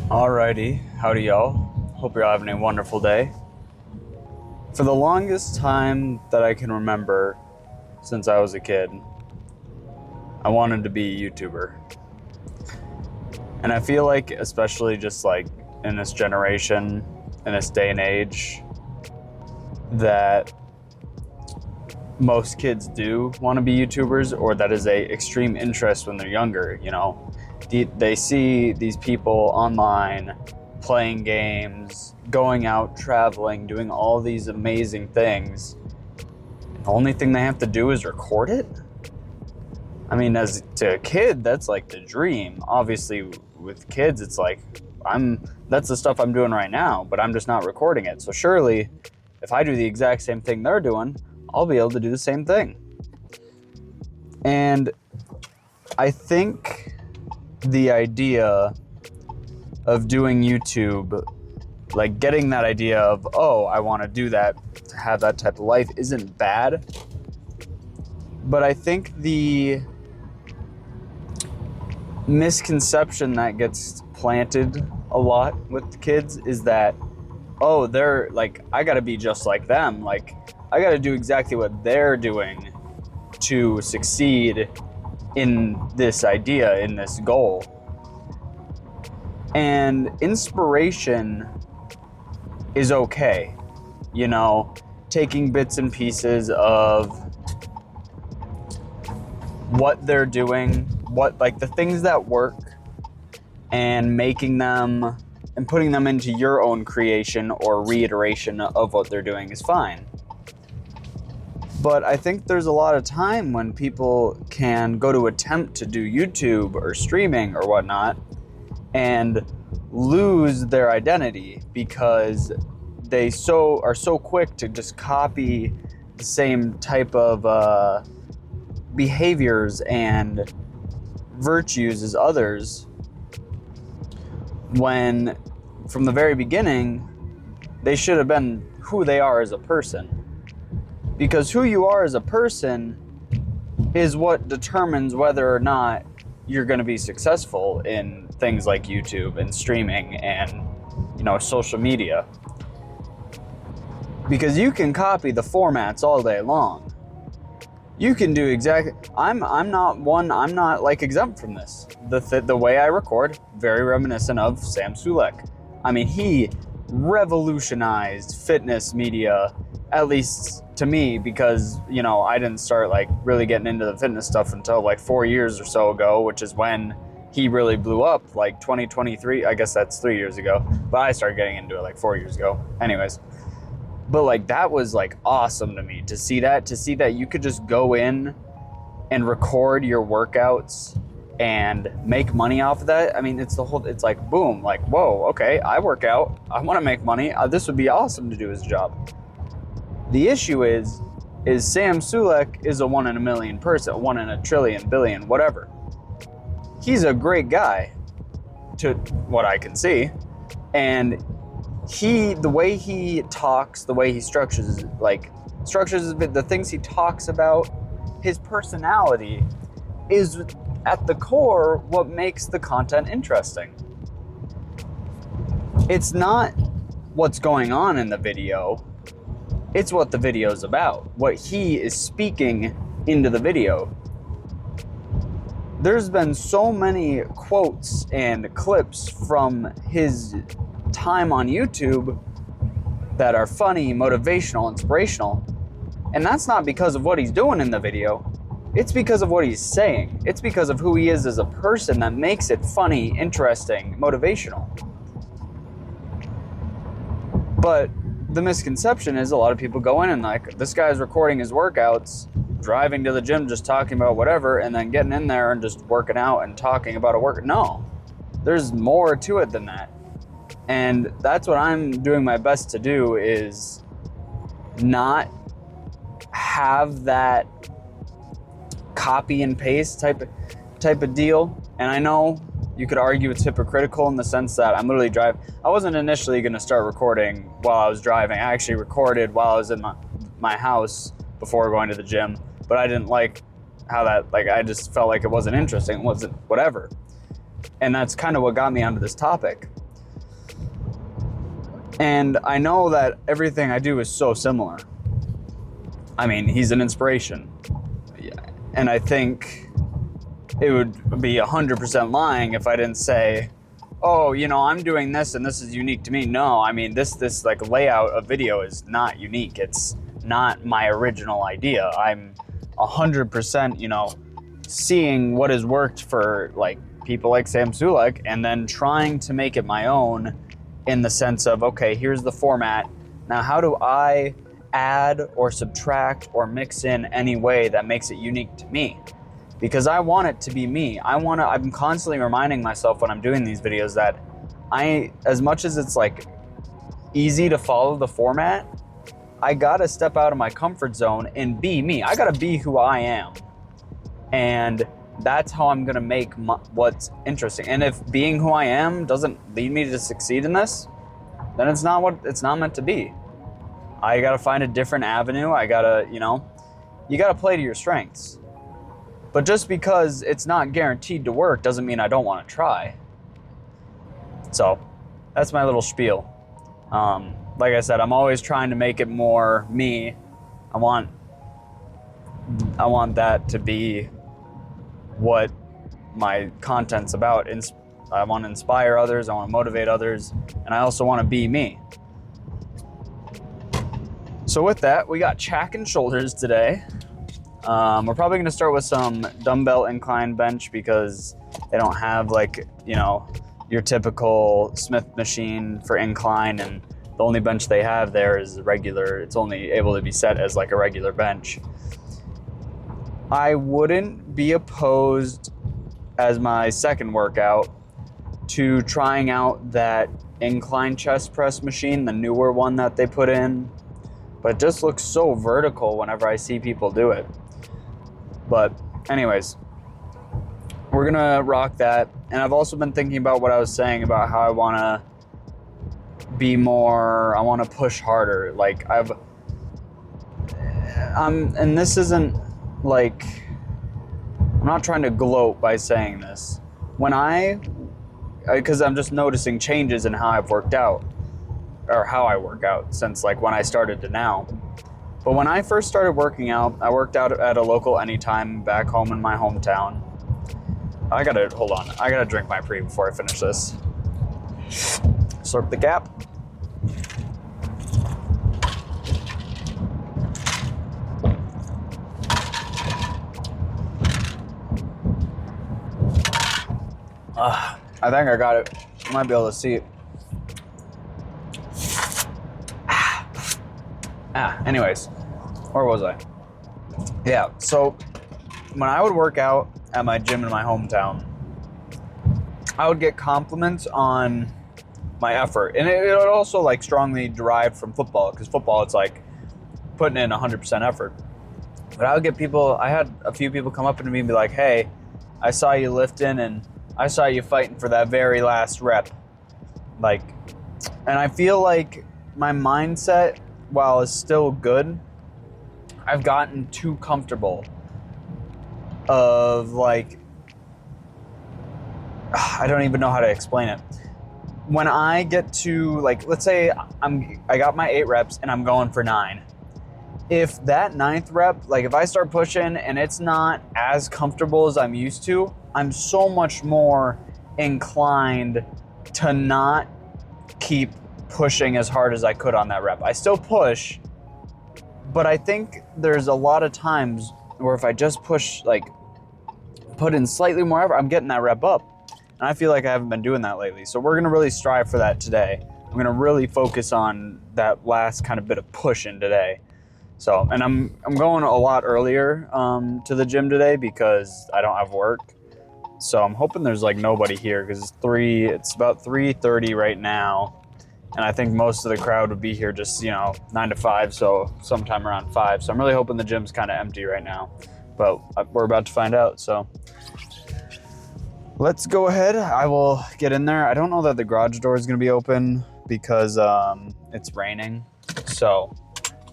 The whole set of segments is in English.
Alrighty, howdy y'all. Hope you're having a wonderful day. For the longest time that I can remember since I was a kid, I wanted to be a YouTuber. And I feel like, especially just like in this generation, in this day and age, that most kids do want to be YouTubers, or that is a extreme interest when they're younger. You know, they see these people online playing games, going out, traveling, doing all these amazing things. The only thing they have to do is record it. I mean, as to a kid, that's like the dream. Obviously, with kids, it's like that's the stuff I'm doing right now, but I'm just not recording it. So surely, if I do the exact same thing they're doing, I'll be able to do the same thing. And I think the idea of doing YouTube, like getting that idea of, oh, I want to do that, to have that type of life, isn't bad. But I think the misconception that gets planted a lot with kids is that, oh, they're like, I gotta be just like them. Like, I gotta do exactly what they're doing to succeed in this idea, in this goal. And inspiration is okay. You know, taking bits and pieces of what they're doing, what, like, the things that work, and making them and putting them into your own creation or reiteration of what they're doing is fine. But I think there's a lot of time when people can go to attempt to do YouTube or streaming or whatnot and lose their identity because they are so quick to just copy the same type of behaviors and virtues as others, when from the very beginning they should have been who they are as a person. Because who you are as a person is what determines whether or not you're going to be successful in things like YouTube and streaming and, you know, social media. Because you can copy the formats all day long. You can do exactly. I'm not like exempt from this. The way I record, very reminiscent of Sam Sulek. I mean, he revolutionized fitness media, at least to me, because, you know, I didn't start like really getting into the fitness stuff until like 4 years or so ago, which is when he really blew up, like 2023. I guess that's 3 years ago, but I started getting into it like 4 years ago. Anyways. But like, that was like awesome to me to see that you could just go in and record your workouts and make money off of that. I mean, it's like, boom, like, whoa, okay, I work out, I want to make money. This would be awesome to do as a job. The issue is Sam Sulek is a 1 in a million person, 1 in a trillion, billion, whatever. He's a great guy to what I can see. And the way he talks, the way he structures the things he talks about, his personality is at the core what makes the content interesting. It's not what's going on in the video, it's what the video is about, what he is speaking into the video. There's been so many quotes and clips from his time on YouTube that are funny, motivational, inspirational. And that's not because of what he's doing in the video. It's because of what he's saying. It's because of who he is as a person that makes it funny, interesting, motivational. But the misconception is a lot of people go in and like, this guy's recording his workouts, driving to the gym, just talking about whatever, and then getting in there and just working out and talking about a workout. No, there's more to it than that. And that's what I'm doing my best to do, is not have that copy and paste type of deal. And I know you could argue it's hypocritical in the sense that I'm literally driving. I wasn't initially going to start recording while I was driving. I actually recorded while I was in my house before going to the gym, but I didn't like how that, like, I just felt like it wasn't interesting. It wasn't whatever. And that's kind of what got me onto this topic. And I know that everything I do is so similar. I mean, he's an inspiration. And I think it would be 100% lying if I didn't say, oh, you know, I'm doing this and this is unique to me. No, I mean, this like layout of video is not unique. It's not my original idea. I'm 100%, you know, seeing what has worked for like people like Sam Sulek and then trying to make it my own in the sense of, okay, here's the format. Now, how do I add or subtract or mix in any way that makes it unique to me? Because I want it to be me. I'm constantly reminding myself when I'm doing these videos that as much as it's like easy to follow the format, I gotta step out of my comfort zone and be me. I gotta be who I am. And that's how I'm gonna make what's interesting. And if being who I am doesn't lead me to succeed in this, then it's not meant to be. I gotta find a different avenue. I gotta, you know, you gotta play to your strengths. But just because it's not guaranteed to work doesn't mean I don't want to try. So that's my little spiel. Like I said, I'm always trying to make it more me. I want that to be what my content's about. I want to inspire others. I want to motivate others. And I also want to be me. So with that, we got Chack and shoulders today. We're probably going to start with some dumbbell incline bench because they don't have like, you know, your typical Smith machine for incline, and the only bench they have there is regular. It's only able to be set as like a regular bench. I wouldn't be opposed as my second workout to trying out that incline chest press machine, the newer one that they put in, but it just looks so vertical whenever I see people do it. But anyways, we're gonna rock that. And I've also been thinking about what I was saying about how I wanna be more, I wanna push harder. Like and this isn't like, I'm not trying to gloat by saying this. Because I'm just noticing changes in how I've worked out, or how I work out since like when I started to now. But when I first started working out, I worked out at a local Anytime back home in my hometown. Hold on. I gotta drink my pre before I finish this. Slurp the gap. I think I got it. You might be able to see it. Anyways, where was I? Yeah, so when I would work out at my gym in my hometown, I would get compliments on my effort. And it would also like strongly derive from football, because football, it's like putting in 100% effort. But I had a few people come up to me and be like, hey, I saw you lifting and I saw you fighting for that very last rep. Like, and I feel like my mindset, while it's still good, I've gotten too comfortable of like, I don't even know how to explain it. When I get to like, let's say I got my 8 reps and I'm going for 9. If that 9th rep, like if I start pushing and it's not as comfortable as I'm used to, I'm so much more inclined to not keep pushing as hard as I could on that rep. I still push, but I think there's a lot of times where if I just push, like put in slightly more effort, I'm getting that rep up. And I feel like I haven't been doing that lately. So we're gonna really strive for that today. I'm gonna really focus on that last kind of bit of pushing today. So, and I'm going a lot earlier to the gym today because I don't have work. So I'm hoping there's like nobody here because it's about 3:30 right now. And I think most of the crowd would be here just, 9 to 5, so sometime around 5. So I'm really hoping the gym's kind of empty right now. But we're about to find out, so. Let's go ahead. I will get in there. I don't know that the garage door is going to be open because it's raining. So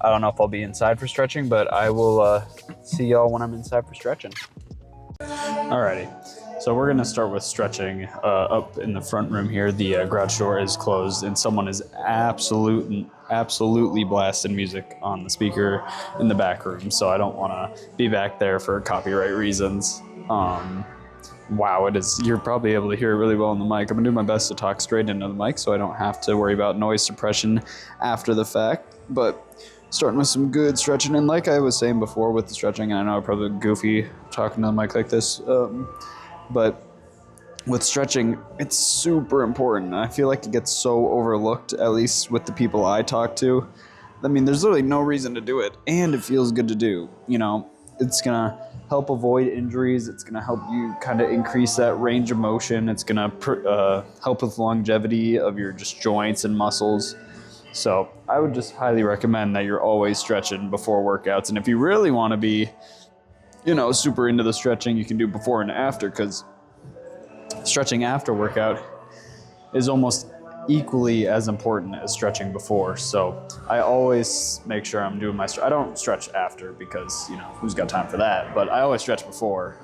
I don't know if I'll be inside for stretching, but I will see y'all when I'm inside for stretching. Alrighty, so we're gonna start with stretching up in the front room here. The garage door is closed, and someone is absolutely blasting music on the speaker in the back room. So I don't want to be back there for copyright reasons. Wow, it is. You're probably able to hear it really well on the mic. I'm gonna do my best to talk straight into the mic, so I don't have to worry about noise suppression after the fact. But starting with some good stretching, and like I was saying before with the stretching, and I know I'm probably goofy talking to the mic like this, but with stretching, it's super important. I feel like it gets so overlooked, at least with the people I talk to. I mean, there's literally no reason to do it, and it feels good to do. You know, it's gonna help avoid injuries. It's gonna help you kind of increase that range of motion. It's gonna help with longevity of your just joints and muscles. So I would just highly recommend that you're always stretching before workouts. And if you really want to be, super into the stretching, you can do before and after, because stretching after workout is almost equally as important as stretching before. So I always make sure I'm doing I don't stretch after because, who's got time for that? But I always stretch before,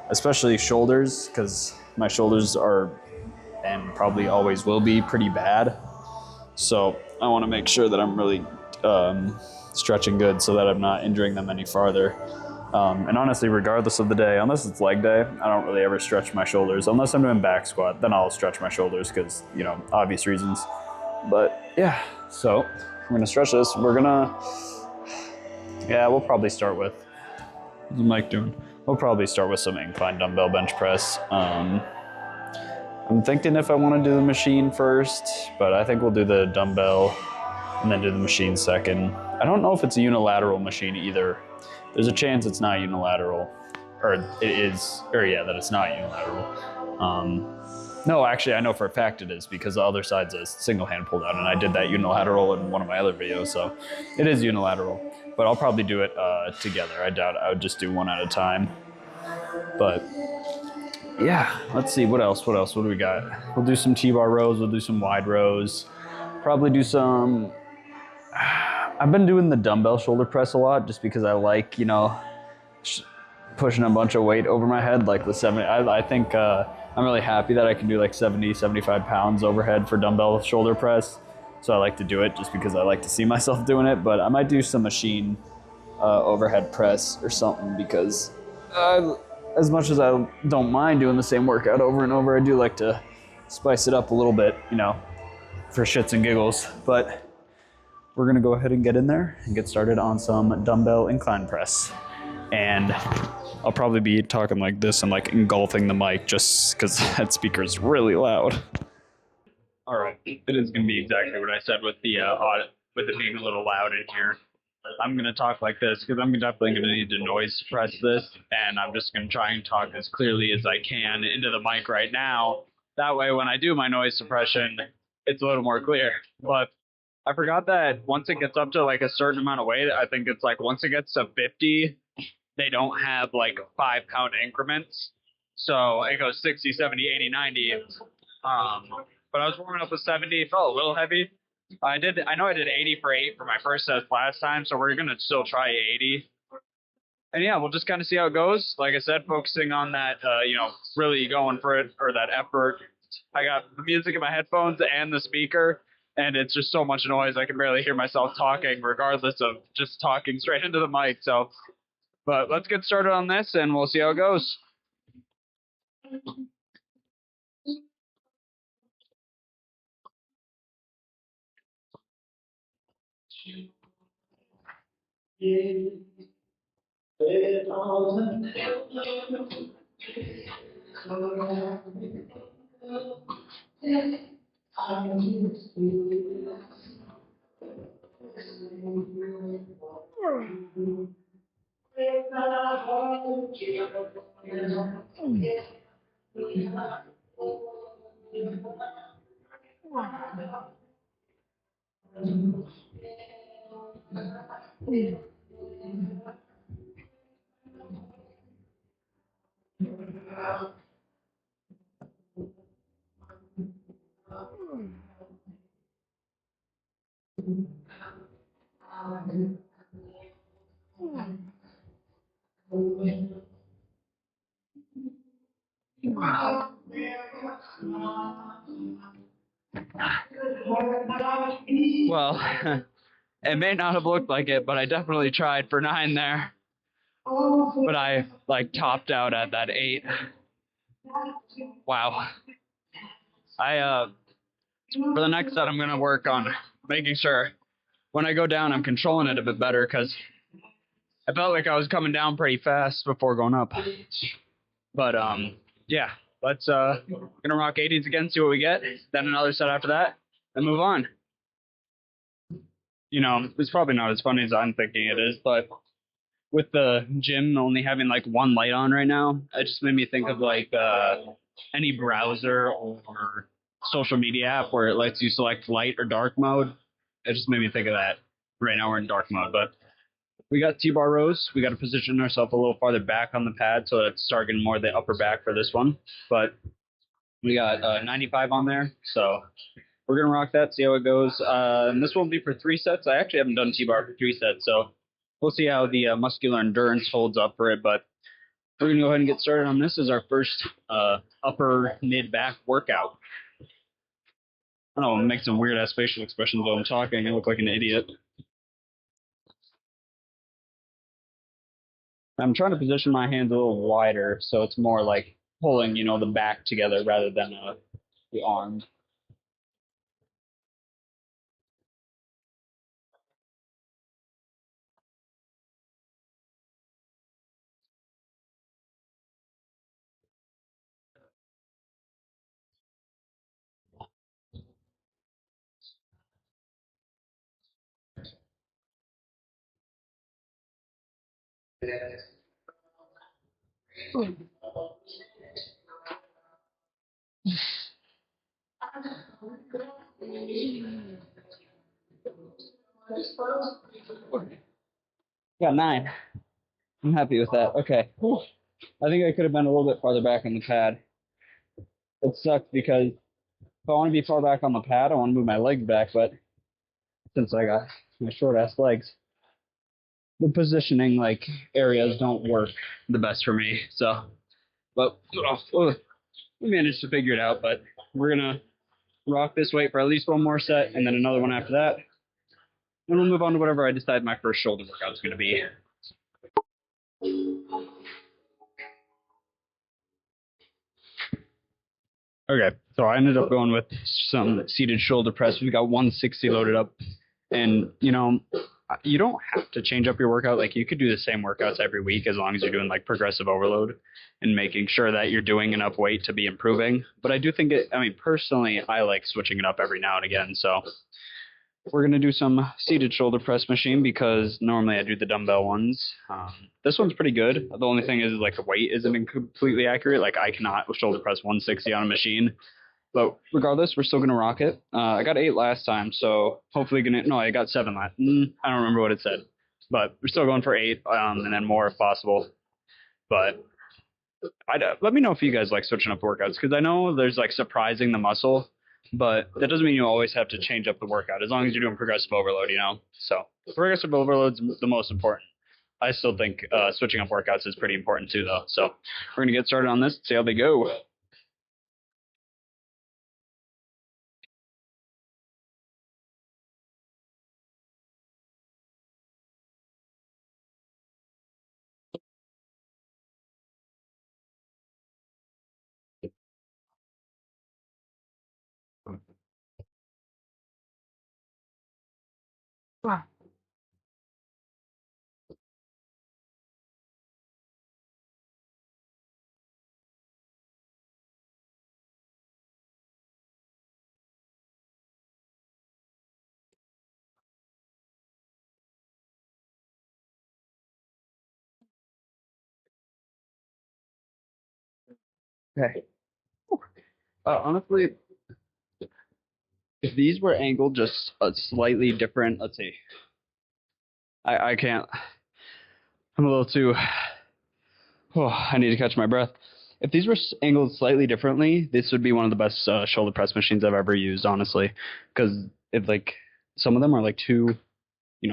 especially shoulders, because my shoulders are, and probably always will be, pretty bad. So I want to make sure that I'm really stretching good so that I'm not injuring them any farther. And honestly, regardless of the day, unless it's leg day, I don't really ever stretch my shoulders. Unless I'm doing back squat, then I'll stretch my shoulders because, obvious reasons. But yeah, so we're gonna stretch this. We'll probably start with, what's Mike doing? We'll probably start with some incline dumbbell bench press. I'm thinking if I want to do the machine first, but I think we'll do the dumbbell and then do the machine second. I don't know if it's a unilateral machine either. There's a chance it's not unilateral, or it is, that it's not unilateral. No, actually, I know for a fact it is because the other side's a single hand pull down, and I did that unilateral in one of my other videos, so it is unilateral. But I'll probably do it together. I doubt I would just do one at a time. But yeah, let's see, what else? What do we got? We'll do some T-bar rows, we'll do some wide rows, probably do some, I've been doing the dumbbell shoulder press a lot just because I like, pushing a bunch of weight over my head, like with 70. I think I'm really happy that I can do like 70, 75 pounds overhead for dumbbell shoulder press. So I like to do it just because I like to see myself doing it. But I might do some machine overhead press or something because as much as I don't mind doing the same workout over and over, I do like to spice it up a little bit, for shits and giggles. But we're gonna go ahead and get in there and get started on some dumbbell incline press. And I'll probably be talking like this and like engulfing the mic just because that speaker is really loud. All right, it is gonna be exactly what I said with the with it being a little loud in here. I'm gonna talk like this because I'm definitely gonna need to noise suppress this, and I'm just gonna try and talk as clearly as I can into the mic right now. That way, when I do my noise suppression, it's a little more clear. But I forgot that once it gets up to like a certain amount of weight, I think it's like once it gets to 50, they don't have like 5 count increments. So it goes 60, 70, 80, 90. But I was warming up with 70, it felt a little heavy. I know I did 80 for 8 for my first set last time, so we're going to still try 80. And yeah, we'll just kind of see how it goes. Like I said, focusing on that, really going for it, or that effort. I got the music in my headphones and the speaker, and it's just so much noise I can barely hear myself talking, regardless of just talking straight into the mic. So, but let's get started on this, and we'll see how it goes. Well, it may not have looked like it, but I definitely tried for 9 there. But I like topped out at that 8. Wow. For the next set, I'm gonna work on making sure when I go down, I'm controlling it a bit better, because I felt like I was coming down pretty fast before going up. But yeah, let's gonna rock 80s again, see what we get. Then another set after that, and move on. You know, it's probably not as funny as I'm thinking it is, but with the gym only having like one light on right now, it just made me think of like any browser or social media app where it lets you select light or dark mode. It just made me think of that. Right now we're in dark mode, but we got T-bar rows. We got to position ourselves a little farther back on the pad so that it's targeting more the upper back for this one. But we got 95 on there, so we're going to rock that, see how it goes. And this will be for 3 sets. I actually haven't done T-bar for 3 sets, so we'll see how the muscular endurance holds up for it. But we're going to go ahead and get started on this. This is our first upper mid-back workout. I don't know, make some weird-ass facial expressions while I'm talking. I look like an idiot. I'm trying to position my hands a little wider so it's more like pulling, you know, the back together rather than the arms. Got 9. I'm happy with that. Okay. I think I could have been a little bit farther back on the pad. It sucks because if I want to be far back on the pad, I want to move my legs back, but since I got my short-ass legs, the positioning like areas don't work the best for me. So, but we managed to figure it out. But we're gonna rock this weight for at least one more set, and then another one after that. Then we'll move on to whatever I decide my first shoulder workout is going to be. Okay, so I ended up going with some seated shoulder press. We got 160 loaded up, and you know, you don't have to change up your workout. Like you could do the same workouts every week as long as you're doing like progressive overload and making sure that you're doing enough weight to be improving. But I do think personally, I like switching it up every now and again. So we're going to do some seated shoulder press machine because normally I do the dumbbell ones. This one's pretty good. The only thing is like the weight isn't completely accurate. Like I cannot shoulder press 160 on a machine. But regardless, we're still going to rock it. I got 8 last time, so hopefully I got 7 last. I don't remember what it said. But we're still going for 8 and then more if possible. But let me know if you guys like switching up workouts because I know there's like surprising the muscle. But that doesn't mean you always have to change up the workout as long as you're doing progressive overload, you know? So progressive overload's the most important. I still think switching up workouts is pretty important too, though. So we're going to get started on this, see how they go. Okay. Honestly, if these were angled just a slightly different, let's see. I can't. I'm a little too. Oh, I need to catch my breath. If these were angled slightly differently, this would be one of the best shoulder press machines I've ever used, honestly. Because if like some of them are like too,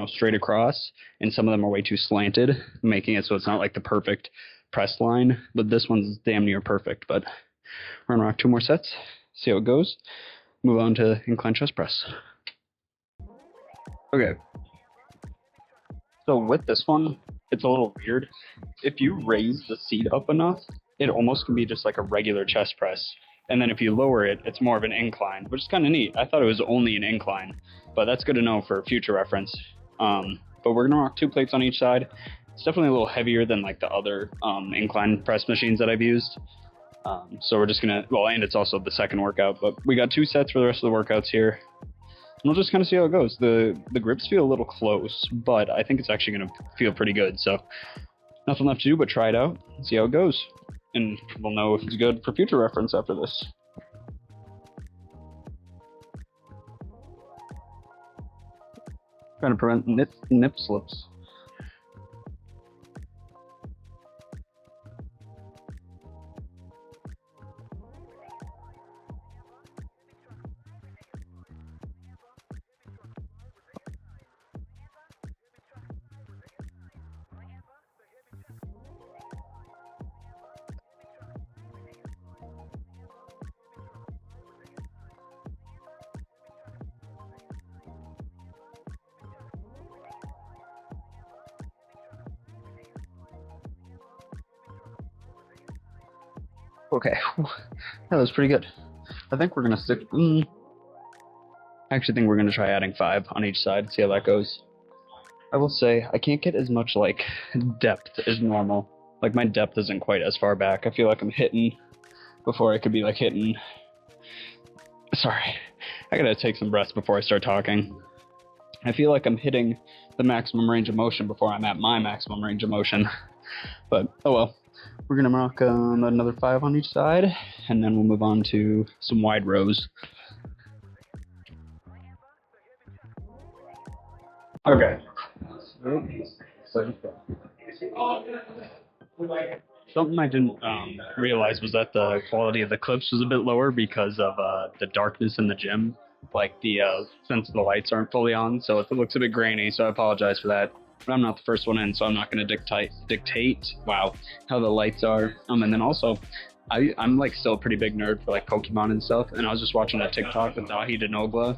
straight across, and some of them are way too slanted, making it so it's not like the perfect press line. But this one's damn near perfect. But We're gonna rock 2 more sets, see how it goes. Move on to incline chest press. Okay. So with this one, it's a little weird. If you raise the seat up enough, it almost can be just like a regular chest press. And then if you lower it, it's more of an incline, which is kind of neat. I thought it was only an incline, but that's good to know for future reference. But we're gonna rock 2 plates on each side. It's definitely a little heavier than like the other incline press machines that I've used. So we're just gonna, well, and it's also the second workout, but we got 2 sets for the rest of the workouts here. And we'll just kind of see how it goes. The grips feel a little close, but I think it's actually gonna feel pretty good. So nothing left to do but try it out and see how it goes. And we'll know if it's good for future reference after this. Trying to prevent nip slips. Okay, that was pretty good. I think we're gonna stick. I actually think we're gonna try adding 5 on each side, see how that goes. I will say I can't get as much like depth as normal. Like my depth isn't quite as far back. I feel like I'm hitting before I could be like hitting. Sorry, I gotta take some breaths before I start talking. I feel like I'm hitting the maximum range of motion before I'm at my maximum range of motion. But oh well. We're gonna rock another 5 on each side, and then we'll move on to some wide rows. Okay. Something I didn't realize was that the quality of the clips was a bit lower because of the darkness in the gym. Like since the lights aren't fully on, so it looks a bit grainy. So I apologize for that. But I'm not the first one in, so I'm not going to dictate. Wow, how the lights are. And then also, I'm like still a pretty big nerd for like Pokemon and stuff. And I was just watching a TikTok with Dahi Denogla,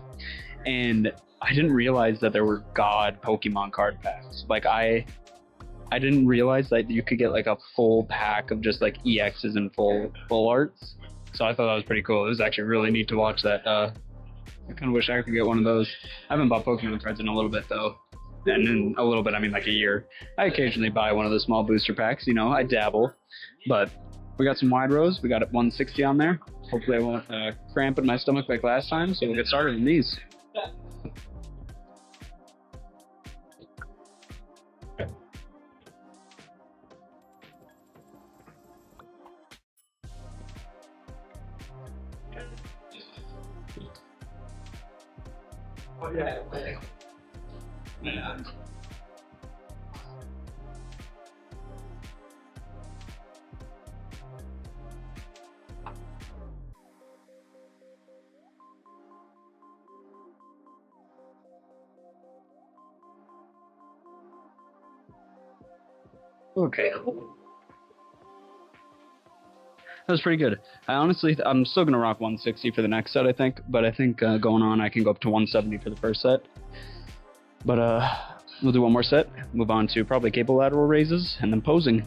and I didn't realize that there were God Pokemon card packs. Like I didn't realize that you could get like a full pack of just like EXs and full arts. So I thought that was pretty cool. It was actually really neat to watch that. I kind of wish I could get one of those. I haven't bought Pokemon cards in a little bit though. And in a little bit, I mean like a year. I occasionally buy one of the small booster packs, you know, I dabble. But we got some wide rows. We got 160 on there. Hopefully I won't cramp in my stomach like last time. So we'll get started on these. Oh, yeah. Yeah. Okay. That was pretty good. I'm still going to rock 160 for the next set, I think. But I think going on, I can go up to 170 for the first set. But we'll do one more set. Move on to probably cable lateral raises and then posing.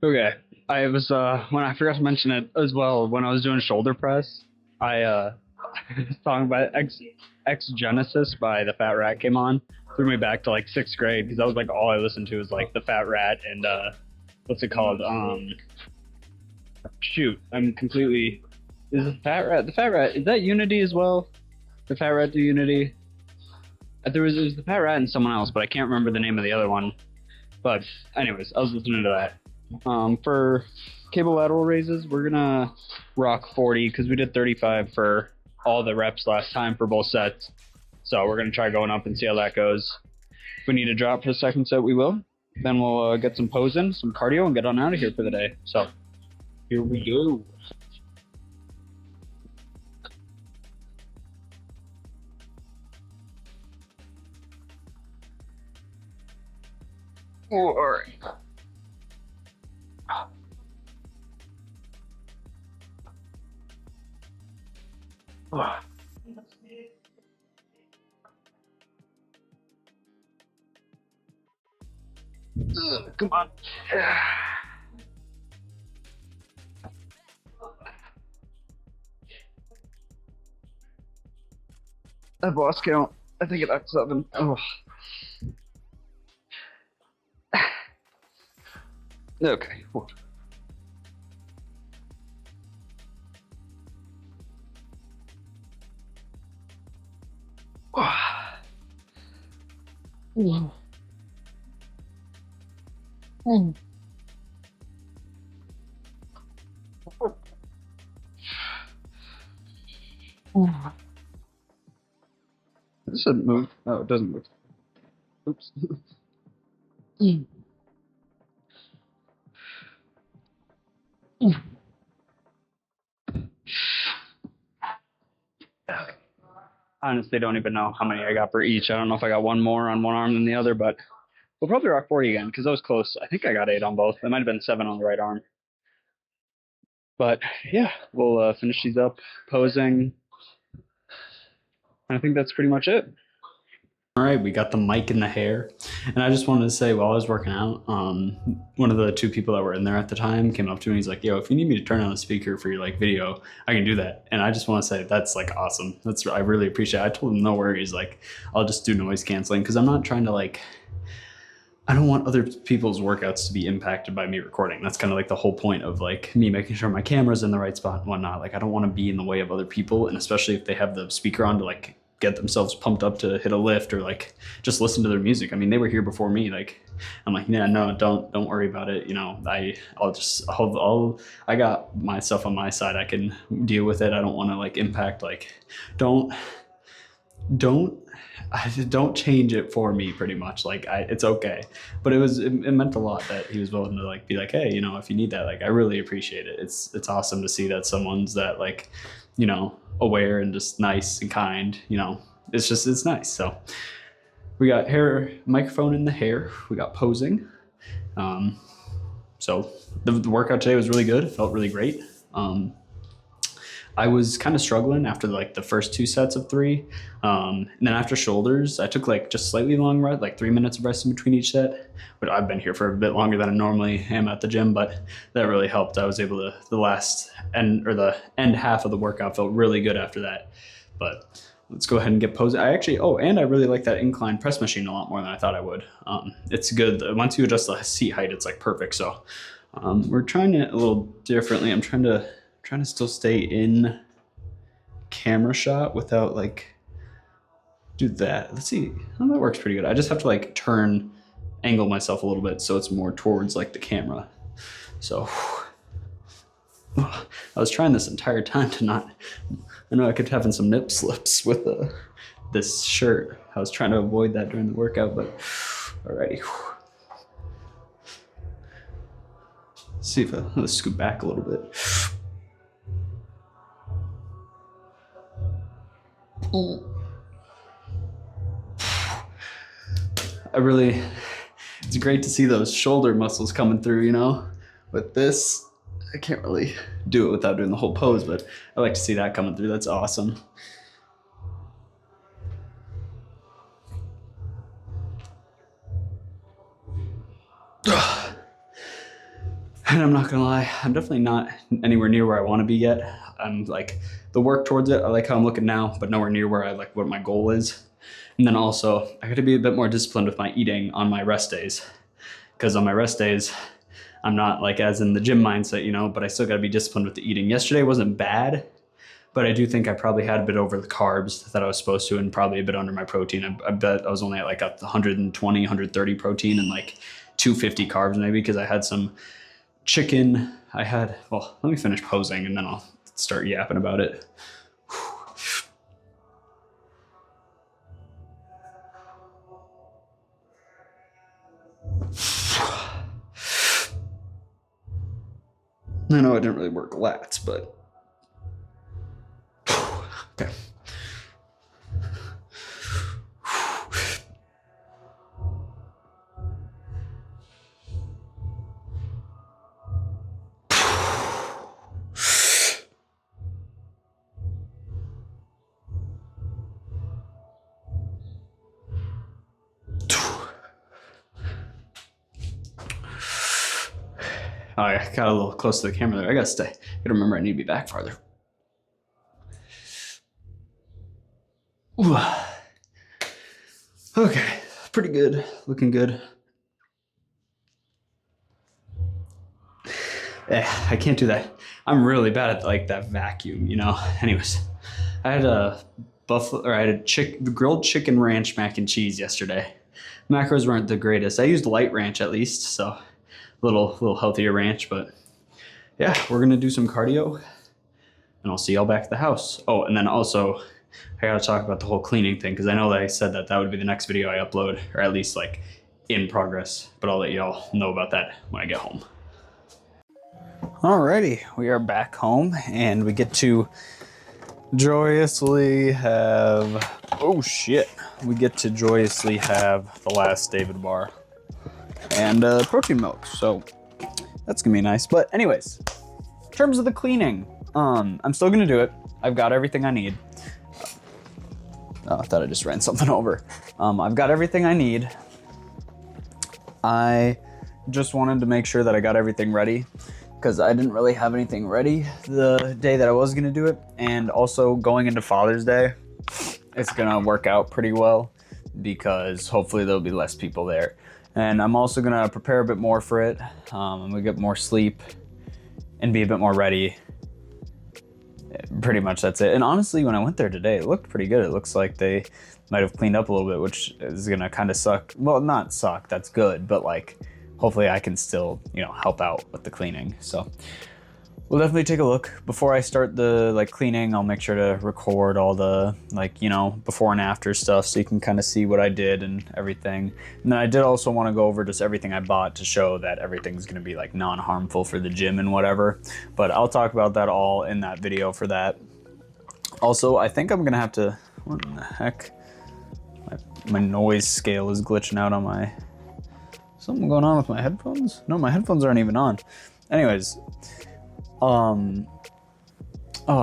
Okay. I was, when I forgot to mention it as well, when I was doing shoulder press, I song by X Genesis by the Fat Rat came on. Threw me back to like 6th grade because that was like all I listened to was like the Fat Rat and what's it called? Shoot, I'm completely. Is the Fat Rat? Is that Unity as well? The Fat Rat do Unity. It was the Fat Rat and someone else, but I can't remember the name of the other one. But anyways, I was listening to that. For cable lateral raises, we're gonna rock 40 because we did 35 for all the reps last time for both sets. So we're gonna try going up and see how that goes. If we need to drop for the second set, we will. Then we'll get some posing, some cardio, and get on out of here for the day. So here we go. All right. Come on. I've lost count. I think it's 7. Oh. Okay. This shouldn't move. Oh, it doesn't move. Oops. I honestly don't even know how many I got for each. I don't know if I got one more on one arm than the other, but we'll probably rock 40 again because that was close. I think I got 8 on both. It might have been 7 on the right arm. But yeah, we'll finish these up posing. I think that's pretty much it. All right, we got the mic in the hair. And I just wanted to say, while I was working out, one of the 2 people that were in there at the time came up to me. He's like, yo, if you need me to turn on the speaker for your like video, I can do that. And I just want to say that's like awesome. I really appreciate it. I told him no worries. Like, I'll just do noise canceling because I'm not trying to like, I don't want other people's workouts to be impacted by me recording. That's kind of like the whole point of like me making sure my camera's in the right spot and whatnot. Like, I don't want to be in the way of other people. And especially if they have the speaker on to like get themselves pumped up to hit a lift or like just listen to their music. I mean, they were here before me. Like, I'm like, yeah, no, don't worry about it. You know, I got my stuff on my side. I can deal with it. I don't want to like impact, like, don't change it for me, pretty much. Like, it's okay. But it meant a lot that he was willing to like be like, hey, you know, if you need that, like, I really appreciate it. It's awesome to see that someone's that like, you know, aware and just nice and kind, you know. It's nice. So we got microphone in the hair, we got posing. So the workout today was really good. It felt really great. I was kind of struggling after like the first 2 sets of 3. And then after shoulders, I took like just slightly long rest, like 3 minutes of rest in between each set. But I've been here for a bit longer than I normally am at the gym, but that really helped. I was able to, the end half of the workout felt really good after that. But let's go ahead and get posed. And I really like that incline press machine a lot more than I thought I would. It's good. Once you adjust the seat height, it's like perfect. So we're trying it a little differently. I'm trying to still stay in camera shot without like do that. Let's see. Oh, that works pretty good. I just have to like angle myself a little bit so it's more towards like the camera. So I was trying this entire time to not, I know I kept having some nip slips with this shirt. I was trying to avoid that during the workout, but alrighty. See if let's scoot back a little bit. It's great to see those shoulder muscles coming through, you know. With this, I can't really do it without doing the whole pose, but I like to see that coming through. That's awesome. And I'm not gonna lie, I'm definitely not anywhere near where I want to be yet. I'm like, the work towards it, I like how I'm looking now, but nowhere near where I like what my goal is. And then also, I got to be a bit more disciplined with my eating on my rest days, because on my rest days, I'm not like as in the gym mindset, you know, but I still got to be disciplined with the eating. Yesterday wasn't bad, but I do think I probably had a bit over the carbs that I was supposed to, and probably a bit under my protein. I bet I was only at like 120, 130 protein and like 250 carbs maybe, because I had some chicken. Well, let me finish posing and then I'll start yapping about it. I know I didn't really work lats, but okay. Oh, I got a little close to the camera there. I gotta stay. Gotta remember I need to be back farther. Ooh. Okay, pretty good. Looking good. I can't do that. I'm really bad at like that vacuum, you know. Anyways, I had a grilled chicken ranch mac and cheese yesterday. Macros weren't the greatest. I used light ranch at least, so a little healthier ranch. But yeah, we're gonna do some cardio, and I'll see y'all back at the house. Oh, and then also I gotta talk about the whole cleaning thing because I know that I said that would be the next video I upload, or at least like in progress. But I'll let y'all know about that when I get home. Alrighty, we are back home and we get to joyously have, we get to joyously have the last David bar and protein milk, so that's gonna be nice. But anyways, in terms of the cleaning, I'm still gonna do it. I've got everything I need. Oh, I thought I just ran something over. I've got everything I need. I just wanted to make sure that I got everything ready because I didn't really have anything ready the day that I was gonna do it. And also going into Father's Day, it's gonna work out pretty well because hopefully there'll be less people there. And I'm also gonna prepare a bit more for it. I'm gonna get more sleep and be a bit more ready. Pretty much that's it. And honestly, when I went there today, it looked pretty good. It looks like they might have cleaned up a little bit, which is gonna kind of suck. Well, not suck, that's good, but like, hopefully I can still, you know, help out with the cleaning. So we'll definitely take a look. Before I start the like cleaning, I'll make sure to record all the like, you know, before and after stuff so you can kind of see what I did and everything. And then I did also want to go over just everything I bought to show that everything's going to be like non-harmful for the gym and whatever. But I'll talk about that all in that video for that. Also, I think I'm going to have to, what in the heck? My noise scale is glitching out on my, something going on with my headphones? No, my headphones aren't even on. Anyways, oh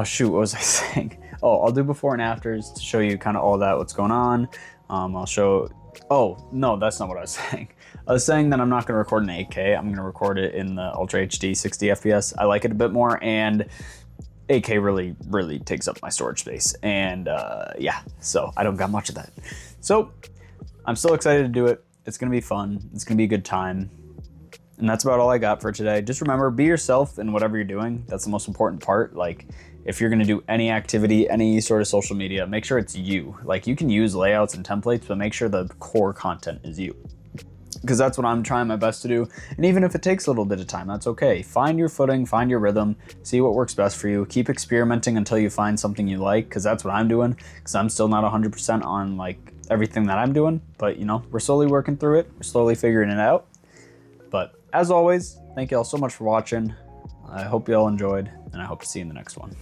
shoot, what was I saying? Oh, I'll do before and afters to show you kind of all that, what's going on. I'll show, oh, no, that's not what I was saying. I was saying that I'm not gonna record in 8K. I'm gonna record it in the Ultra HD 60 FPS. I like it a bit more, and 8K really takes up my storage space. And yeah, so I don't got much of that. So I'm still excited to do it. It's gonna be fun. It's gonna be a good time. And that's about all I got for today. Just remember, be yourself in whatever you're doing. That's the most important part. Like, if you're gonna do any activity, any sort of social media, make sure it's you. Like, you can use layouts and templates, but make sure the core content is you. Because that's what I'm trying my best to do. And even if it takes a little bit of time, that's okay. Find your footing, find your rhythm, see what works best for you. Keep experimenting until you find something you like, because that's what I'm doing. Because I'm still not 100% on like everything that I'm doing, but you know, we're slowly working through it. We're slowly figuring it out. But as always, thank you all so much for watching. I hope you all enjoyed, and I hope to see you in the next one.